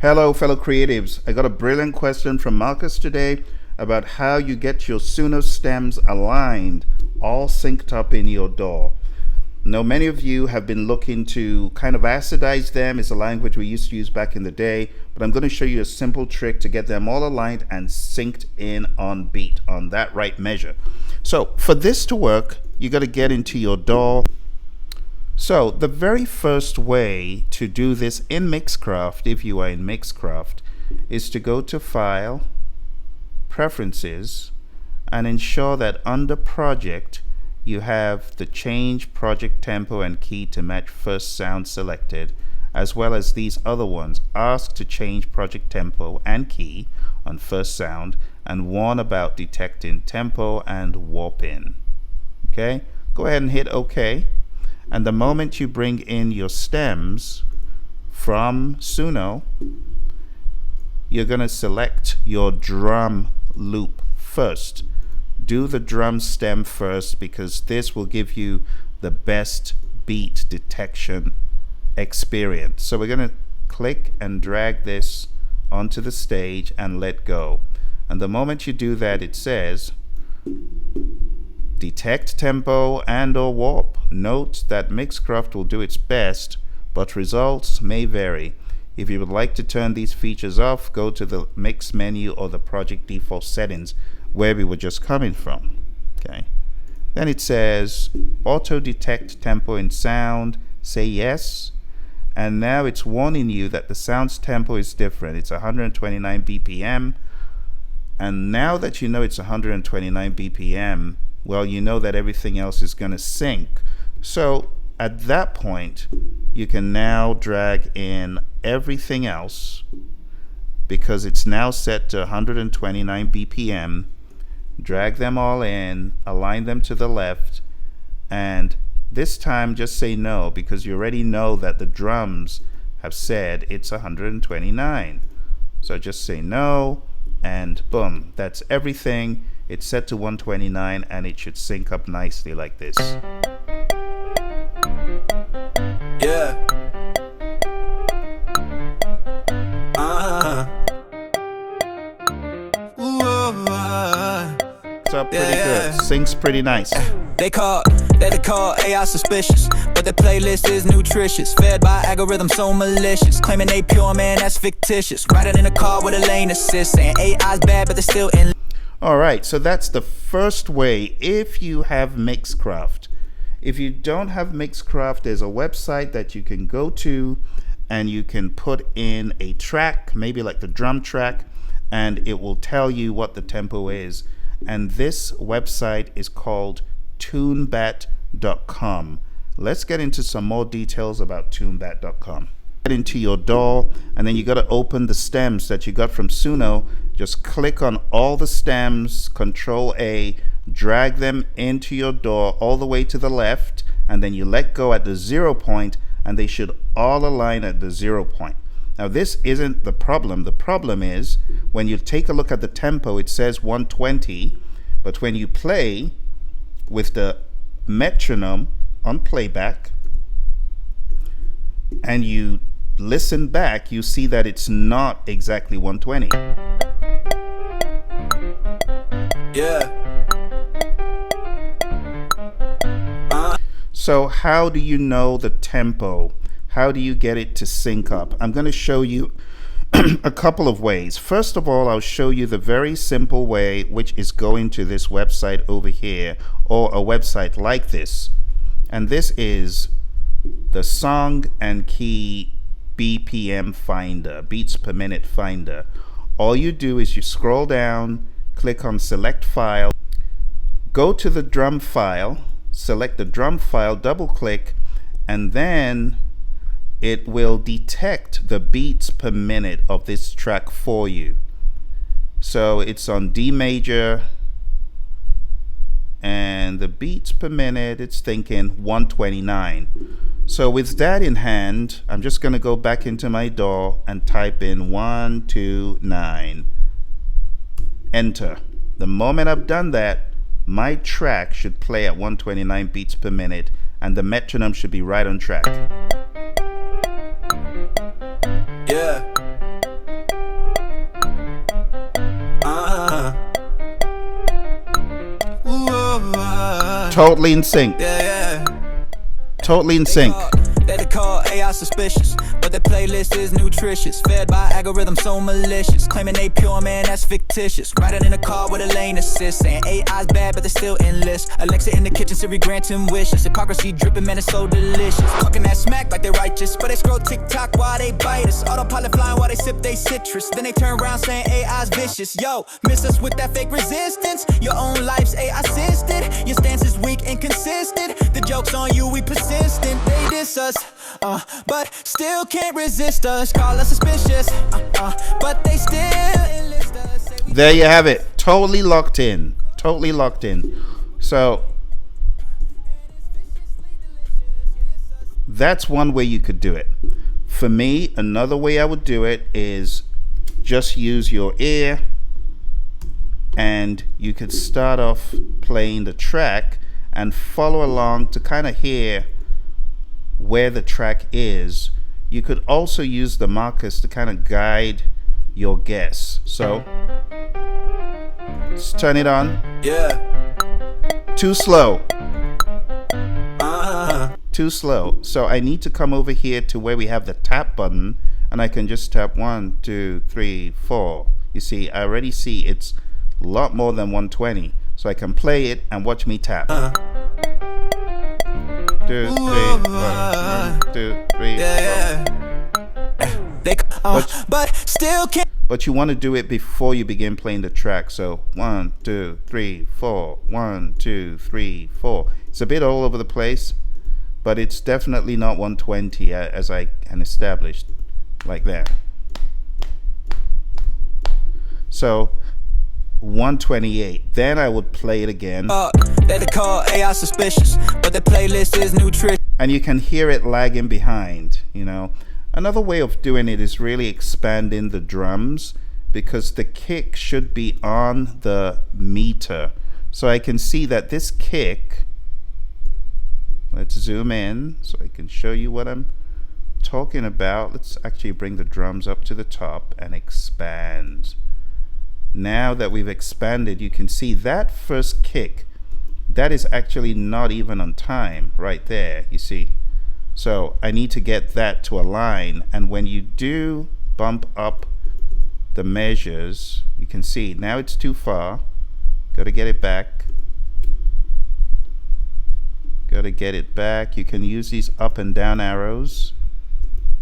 Hello, fellow creatives. I got a brilliant question from Marcus today about how you get your SUNO stems aligned, all synced up in your DAW. Now, many of you have been looking to kind of acidize them. It's a language we used to use back in the day, but I'm going to show you a simple trick to get them all aligned and synced in on beat, on that right measure. So for this to work, you got to get into your DAW. So the very first way to do this in Mixcraft, if you are in Mixcraft, is to go to File, Preferences, and ensure that under Project you have the Change Project Tempo and Key to match first sound selected, as well as these other ones. Ask to change Project Tempo and Key on first sound, and warn about detecting tempo and warp in. Okay, go ahead and hit OK. And the moment you bring in your stems from SUNO, you're going to select your drum loop first. Do the drum stem first because this will give you the best beat detection experience. So we're going to click and drag this onto the stage and let go. And the moment you do that, it says detect tempo and or warp. Note that Mixcraft will do its best, but results may vary. If you would like to turn these features off, go to the mix menu or the project default settings where we were just coming from. Okay. Then it says auto detect tempo and sound, say yes. And now it's warning you that the sound's tempo is different. It's 129 BPM. And now that you know it's 129 BPM, well, you know that everything else is going to sync. So at that point, you can now drag in everything else because it's now set to 129 BPM. Drag them all in, align them to the left, and this time just say no because you already know that the drums have said it's 129. So just say no, and boom, that's everything. It's set to 129 and it should sync up nicely like this. Yeah. It's up pretty good. Syncs pretty nice. They call AI suspicious, but their playlist is nutritious. Fed by algorithms so malicious, claiming they pure, man, that's fictitious. Riding in a car with a lane assist, saying AI's bad, but they're still in. Alright, so that's the first way if you have Mixcraft. If you don't have Mixcraft, there's a website that you can go to and you can put in a track, maybe like the drum track, and it will tell you what the tempo is. And this website is called tunebat.com. Let's get into some more details about tunebat.com. Get into your DAW, and then you got to open the stems that you got from SUNO. Just click on all the stems, Control A, drag them into your DAW all the way to the left, and then you let go at the 0 point, and they should all align at the 0 point. Now this isn't the problem. The problem is when you take a look at the tempo, it says 120, but when you play with the metronome on playback and you listen back, you see that it's not exactly 120. Yeah. So how do you know the tempo? How do you get it to sync up? I'm going to show you a couple of ways. First of all, I'll show you the very simple way, which is going to this website over here, or a website like this. And this is the Song and Key BPM Finder, Beats Per Minute Finder. All you do is you scroll down, click on Select File, go to the drum file, select the drum file, double click, and then it will detect the beats per minute of this track for you. So it's on D major, and the beats per minute, it's thinking 129. So with that in hand, I'm just going to go back into my DAW and type in 129. Enter. The moment I've done that, my track should play at 129 beats per minute, and the metronome should be right on track. Yeah. Totally in sync. Yeah, yeah. Totally in sync. They call AI suspicious, but their playlist is nutritious. Fed by algorithms so malicious, claiming they pure, man, that's fictitious. Riding in a car with a lane assist, saying AI's bad, but they still enlist. Alexa in the kitchen, Siri granting wishes. Hypocrisy dripping, man, it's so delicious. Talking that smack like they're righteous, but they scroll TikTok while they bite us. Autopilot flying while they sip they citrus. Then they turn around saying AI's vicious. Yo, miss us with that fake resistance. Your own life's AI assisted. Your stance is weak and consistent. The joke's on you, we persistent. They diss us. But still can't resist us. Call us suspicious, but they still enlist us. There you have it. Totally locked in. Totally locked in. So that's one way you could do it. For me, another way I would do it is just use your ear, and you could start off playing the track and follow along to kind of hear where the track is. You could also use the markers to kind of guide your guess. So let's turn it on. Yeah. Too slow. Too slow. So I need to come over here to where we have the tap button, and I can just tap 1, 2, 3, 4. You see, I already see it's a lot more than 120. So I can play it and watch me tap. 2, 3, 1, 2, 3, 4. But still can't. But you want to do it before you begin playing the track. So 1, 2, 3, 4. 1, 2, 3, 4. It's a bit all over the place, but it's definitely not 120 as I can establish like that. So 128. Then I would play it again. They call AI suspicious, but the playlist is nutritious. And you can hear it lagging behind, you know. Another way of doing it is really expanding the drums, because the kick should be on the meter. So I can see that this kick, let's zoom in so I can show you what I'm talking about. Let's actually bring the drums up to the top and expand. Now that we've expanded, you can see that first kick, that is actually not even on time right there, you see. So I need to get that to align, and when you do bump up the measures, you can see now it's too far. Got to get it back. Got to get it back. You can use these up and down arrows.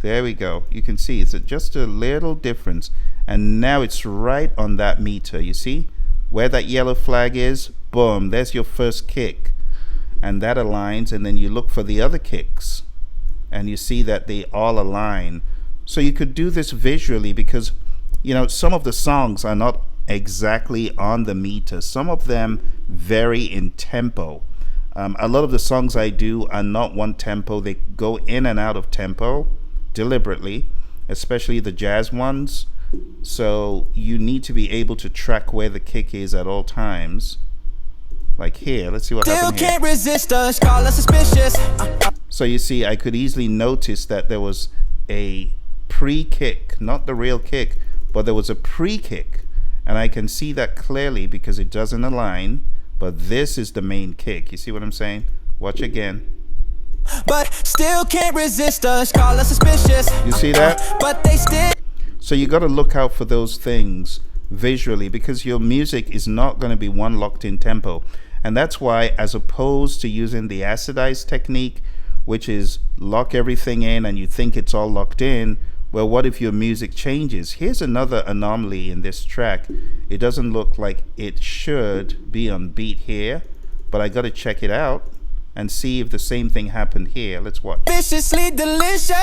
There we go. You can see it's just a little difference. And now it's right on that meter. You see where that yellow flag is? Boom, there's your first kick. And that aligns, and then you look for the other kicks, and you see that they all align. So you could do this visually, because, you know, some of the songs are not exactly on the meter. Some of them vary in tempo. A lot of the songs I do are not one tempo. They go in and out of tempo deliberately, especially the jazz ones. So you need to be able to track where the kick is at all times. Like here, let's see what happened here. Still can't resist us, call us suspicious. So you see, I could easily notice that there was a pre-kick, not the real kick, but there was a pre-kick. And I can see that clearly because it doesn't align, but this is the main kick. You see what I'm saying? Watch again. But still can't resist us, call us suspicious. You see that? But they still. So you got to look out for those things visually, because your music is not going to be one locked in tempo. And that's why, as opposed to using the acidize technique, which is lock everything in and you think it's all locked in, well, what if your music changes? Here's another anomaly in this track. It doesn't look like it should be on beat here, but I got to check it out and see if the same thing happened here. Let's watch. Viciously delicious.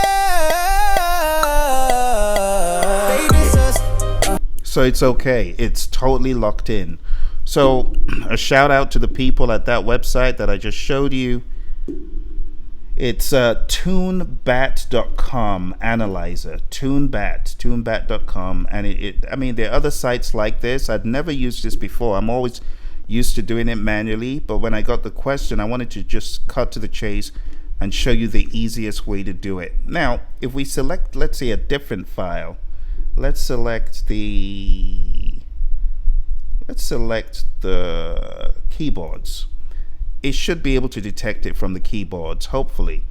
So it's okay. It's totally locked in. So a shout out to the people at that website that I just showed you. It's tunebat.com analyzer. Tunebat.com. And I mean, there are other sites like this. I'd never used this before. I'm always used to doing it manually, but when I got the question, I wanted to just cut to the chase and show you the easiest way to do it. Now, if we select, let's say, a different file, let's select the keyboards. it should be able to detect it from the keyboards, hopefully,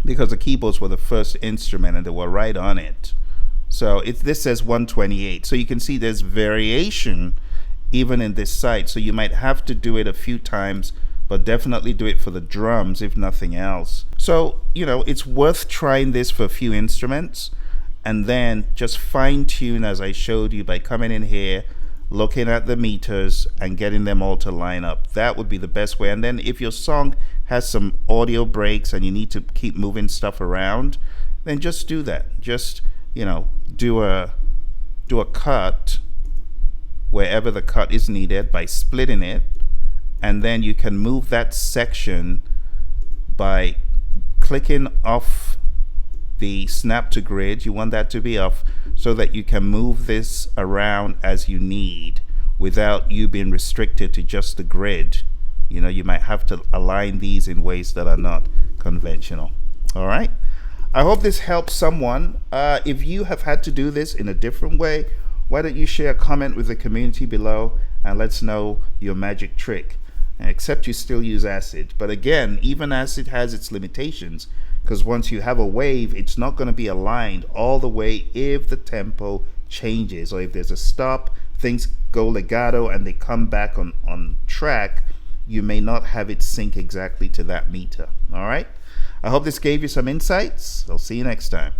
because the keyboards were the first instrument and they were right on it. So this says 128, so you can see there's variation even in this site. So you might have to do it a few times, but definitely do it for the drums if nothing else. So it's worth trying this for a few instruments and then just fine tune as I showed you by coming in here, looking at the meters and getting them all to line up. That would be the best way. And then if your song has some audio breaks and you need to keep moving stuff around, then just do that. Just do a cut wherever the cut is needed by splitting it, and then you can move that section by clicking off the snap to grid. You want that to be off so that you can move this around as you need without you being restricted to just the grid. You might have to align these in ways that are not conventional. All right, I hope this helps someone. If you have had to do this in a different way, why don't you share a comment with the community below and let's know your magic trick, except you still use acid. But again, even acid has its limitations, because once you have a wave, it's not going to be aligned all the way if the tempo changes, or if there's a stop, things go legato and they come back on track, you may not have it sync exactly to that meter. All right, I hope this gave you some insights. I'll see you next time.